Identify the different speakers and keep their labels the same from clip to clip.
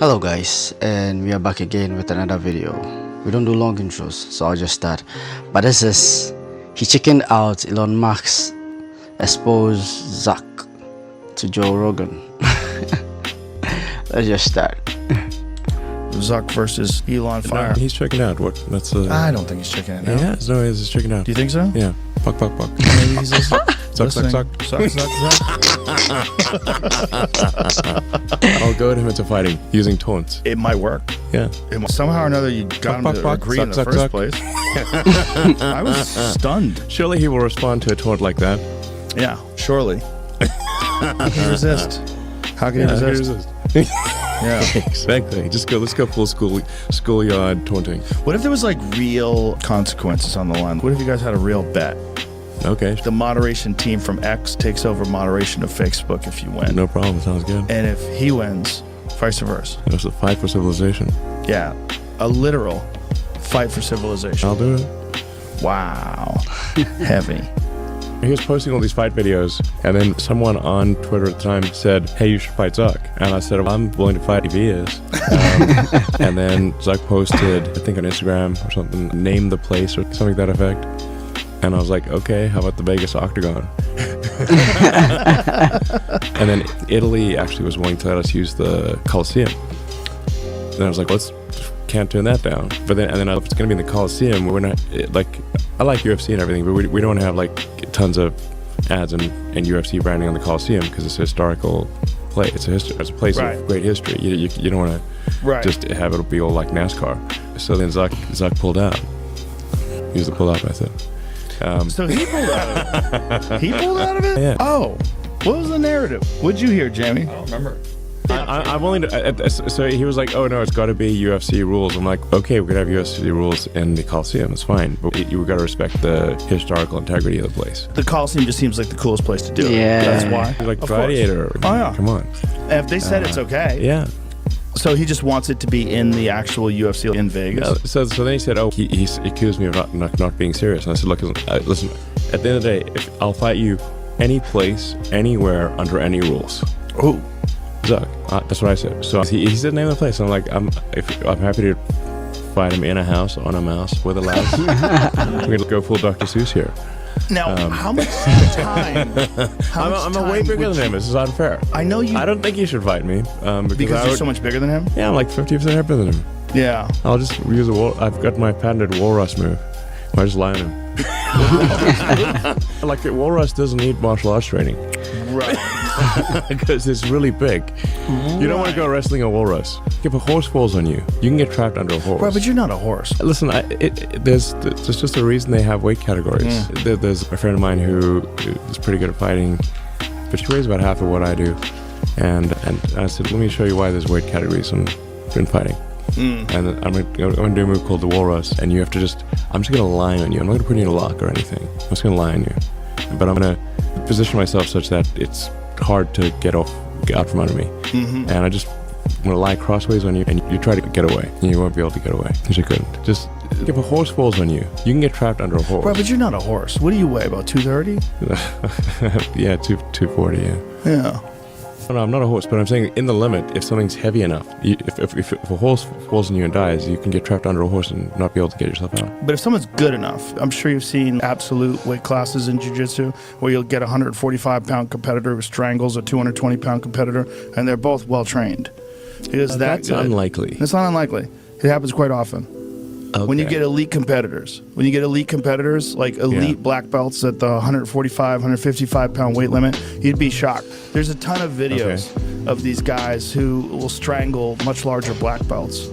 Speaker 1: Hello guys, and we are back again with another video. We don't do long intros, so I'll just start. But this is, he chickened out Elon Musk exposed Zuck to Joe Rogan. Let's just start.
Speaker 2: Zuck versus Elon fire.
Speaker 3: No, he's checking out. What? That's
Speaker 2: I don't think he's checking it out.
Speaker 3: Yeah, no, he's checking out.
Speaker 2: Do you think so?
Speaker 3: Yeah. Fuck.
Speaker 2: Maybe he's listening.
Speaker 3: Zuck. I'll go to him into fighting using taunts.
Speaker 2: It might work.
Speaker 3: Yeah.
Speaker 2: Somehow or another, you got him to agree in the first place. I was stunned.
Speaker 3: Surely he will respond to a taunt like that.
Speaker 2: Yeah, surely. How can he resist? How can he resist? Yeah,
Speaker 3: exactly. Let's go full schoolyard taunting.
Speaker 2: What if there was like real consequences on the line? What if you guys had a real bet?
Speaker 3: Okay.
Speaker 2: The moderation team from X takes over moderation of Facebook if you win.
Speaker 3: No problem. Sounds good.
Speaker 2: And if he wins, vice versa.
Speaker 3: It's a fight for civilization.
Speaker 2: Yeah, a literal fight for civilization.
Speaker 3: I'll do it.
Speaker 2: Wow. Heavy.
Speaker 3: He was posting all these fight videos, and then someone on Twitter at the time said, "Hey, you should fight Zuck." And I said, well, "I'm willing to fight if he is." And then Zuck posted, I think on Instagram or something, name the place or something to that effect. And I was like, okay, how about the Vegas Octagon? And then Italy actually was willing to let us use the Coliseum. And I was like, can't turn that down. But then, if it's going to be in the Coliseum, we're not, like, I like UFC and everything, but we don't have like tons of ads and UFC branding on the Coliseum because it's a historical place. It's a place of great history. You don't want to just have it be all like NASCAR. So then Zuck pulled out. He used the pull-out method.
Speaker 2: So he pulled out of it? He pulled out of it?
Speaker 3: Yeah.
Speaker 2: Oh, what was the narrative? What'd you hear, Jamie?
Speaker 4: I don't remember.
Speaker 3: I'm willing to. So he was like, "Oh no, it's got to be UFC rules." I'm like, "Okay, we could have UFC rules in the Coliseum. It's fine, but you got to respect the historical integrity of the place."
Speaker 2: The Coliseum just seems like the coolest place to do it.
Speaker 1: Yeah.
Speaker 2: That's why.
Speaker 3: Like Gladiator.
Speaker 2: Oh yeah.
Speaker 3: Come on.
Speaker 2: And if they said it's okay.
Speaker 3: Yeah.
Speaker 2: So he just wants it to be in the actual UFC in Vegas.
Speaker 3: Yeah, so then he said, "Oh, he accused me of not being serious." And I said, "Look, listen. At the end of the day, if I'll fight you any place, anywhere, under any rules."
Speaker 2: Oh.
Speaker 3: Zuck. That's what I said. So he said name the place. I'm like, I'm happy to fight him in a house, on a mouse, with a louse. We're gonna go full Dr. Seuss here.
Speaker 2: Now, how much time?
Speaker 3: I'm way bigger than him. This is unfair.
Speaker 2: I know you.
Speaker 3: I don't think you should fight me
Speaker 2: because you're so much bigger than him.
Speaker 3: Yeah, I'm like 50% heavier than him.
Speaker 2: Yeah.
Speaker 3: I'll just use I've got my patented walrus move. I just lie on him. Like walrus doesn't need martial arts training.
Speaker 2: Right.
Speaker 3: Because it's really big. You don't want to go wrestling a walrus. If a horse falls on you, you can get trapped under a horse.
Speaker 2: Right, but you're not a horse.
Speaker 3: Listen, there's just a reason they have weight categories. There's a friend of mine who is pretty good at fighting, but she weighs about half of what I do. And I said, let me show you why there's weight categories in fighting. And I'm going to do a move called the walrus, and you have to I'm just going to lie on you. I'm not going to put you in a lock or anything. I'm just going to lie on you. But I'm going to position myself such that it's hard to get out from under me. And I'm going to lie crossways on you, and you try to get away, and you won't be able to get away because you couldn't. Just if a horse falls on you, you can get trapped under a horse.
Speaker 2: Right, but you're not a horse. What do you weigh? About 230?
Speaker 3: Yeah, 240. Yeah.
Speaker 2: Yeah.
Speaker 3: No, I'm not a horse, but I'm saying in the limit, if something's heavy enough, if a horse falls on you and dies, you can get trapped under a horse and not be able to get yourself out.
Speaker 2: But if someone's good enough, I'm sure you've seen absolute weight classes in jiu-jitsu where you'll get a 145-pound competitor who strangles a 220-pound competitor, and they're both well-trained.
Speaker 3: That's unlikely.
Speaker 2: It's not unlikely. It happens quite often.
Speaker 3: Okay.
Speaker 2: When you get elite competitors, like elite black belts at the 145, 155-pound weight limit, you'd be shocked. There's a ton of videos of these guys who will strangle much larger black belts.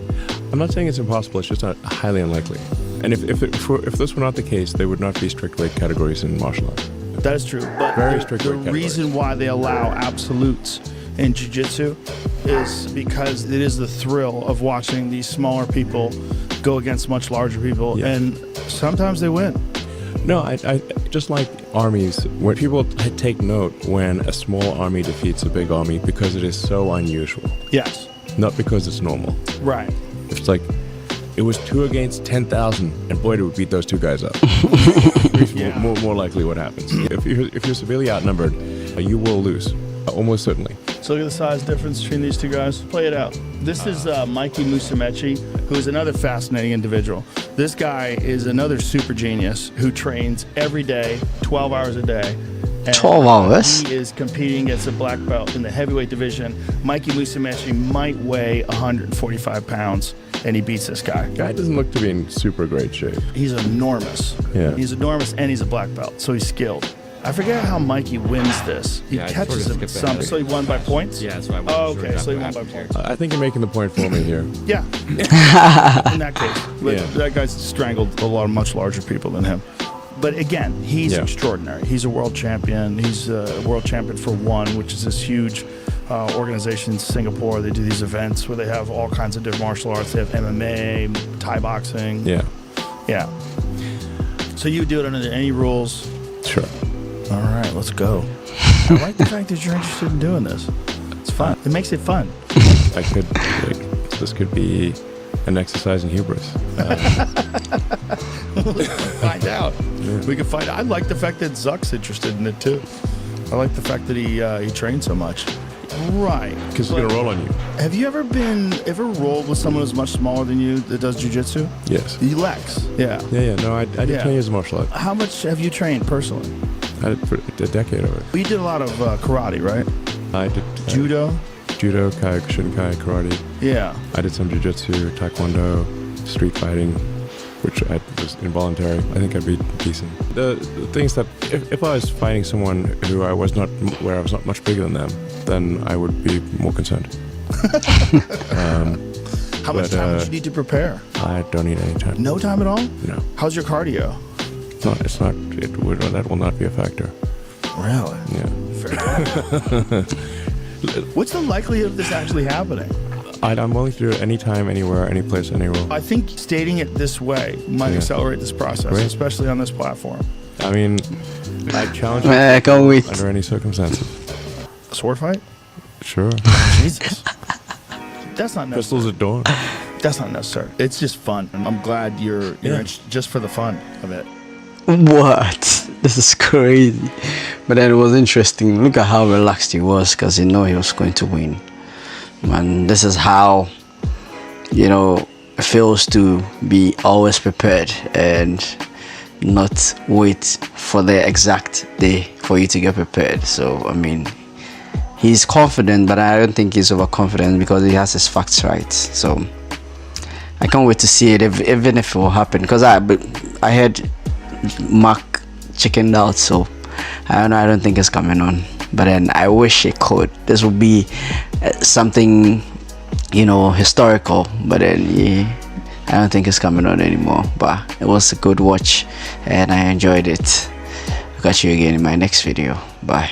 Speaker 3: I'm not saying it's impossible, it's just not highly unlikely. And if this were not the case, there would not be strict weight categories in martial arts.
Speaker 2: That is true. But
Speaker 3: Very strict
Speaker 2: the
Speaker 3: weight categories.
Speaker 2: reason why they allow absolutes in jiu-jitsu is because it is the thrill of watching these smaller people go against much larger people, and sometimes they win.
Speaker 3: No, I just like armies, where people take note when a small army defeats a big army because it is so unusual.
Speaker 2: Yes.
Speaker 3: Not because it's normal.
Speaker 2: Right.
Speaker 3: It's like, it was 2 against 10,000, and boy, did we beat those two guys up. More likely what happens. If you're severely outnumbered, you will lose, almost certainly.
Speaker 2: So look at the size difference between these two guys. Play it out. This is Mikey Musumeci, who is another fascinating individual. This guy is another super genius who trains every day, 12 hours a day. And
Speaker 1: 12 hours?
Speaker 2: He is competing against a black belt in the heavyweight division. Mikey Musumeci might weigh 145 pounds, and he beats this guy.
Speaker 3: Guy doesn't look to be in super great shape.
Speaker 2: He's enormous.
Speaker 3: Yeah.
Speaker 2: He's enormous, and he's a black belt, so he's skilled. I forget how Mikey wins this. He catches him some. So he won by points?
Speaker 4: Yeah, that's why I won.
Speaker 2: Oh, okay, so he won by points.
Speaker 3: I think you're making the point for me here.
Speaker 2: Yeah. In that case. But that guy's strangled a lot of much larger people than him. But again, he's extraordinary. He's a world champion. He's a world champion for ONE, which is this huge organization in Singapore. They do these events where they have all kinds of different martial arts. They have MMA, Thai boxing.
Speaker 3: Yeah.
Speaker 2: Yeah. So you do it under any rules?
Speaker 3: Sure.
Speaker 2: All right, let's go. I like the fact that you're interested in doing this. It's fun. It makes it fun.
Speaker 3: This could be an exercise in hubris.
Speaker 2: Find out. Yeah. We can find out. I like the fact that Zuck's interested in it too. I like the fact that he trains so much. Right.
Speaker 3: Because he's gonna roll on you.
Speaker 2: Have you ever rolled with someone who's much smaller than you that does jujitsu?
Speaker 3: Yes.
Speaker 2: Lex. Yeah.
Speaker 3: Yeah. No, I did 20 years of martial art.
Speaker 2: How much have you trained personally?
Speaker 3: I did for a decade of it.
Speaker 2: You did a lot of karate, right?
Speaker 3: I did
Speaker 2: judo,
Speaker 3: Kyokushinkai, karate.
Speaker 2: Yeah.
Speaker 3: I did some jiu-jitsu, taekwondo, street fighting, which was involuntary. I think I'd be decent. The things that if I was fighting someone where I was not much bigger than them, then I would be more concerned.
Speaker 2: How much time would you need to prepare?
Speaker 3: I don't need any time.
Speaker 2: No time at all?
Speaker 3: No.
Speaker 2: How's your cardio?
Speaker 3: That will not be a factor.
Speaker 2: Really?
Speaker 3: Yeah.
Speaker 2: Fair. What's the likelihood of this actually happening?
Speaker 3: I'm willing to do it anytime, anywhere, any place, any role.
Speaker 2: I think stating it this way might accelerate this process, especially on this platform.
Speaker 3: I mean, I challenge you
Speaker 1: I can't wait.
Speaker 3: under any circumstances.
Speaker 2: A sword fight?
Speaker 3: Sure.
Speaker 2: Jesus. That's not necessary.
Speaker 3: Pistols at dawn.
Speaker 2: That's not necessary. It's just fun. I'm glad you're interested just for the fun of it.
Speaker 1: What? This is crazy. But then it was interesting. Look at how relaxed he was because he knew he was going to win. And this is how, it feels to be always prepared and not wait for the exact day for you to get prepared. So, I mean, he's confident, but I don't think he's overconfident because he has his facts right. So, I can't wait to see it, even if it will happen. Because I heard Mark chickened out, so I don't think it's coming on. But then I wish it could. This would be something, historical. But then I don't think it's coming on anymore. But it was a good watch, and I enjoyed it. I'll catch you again in my next video. Bye.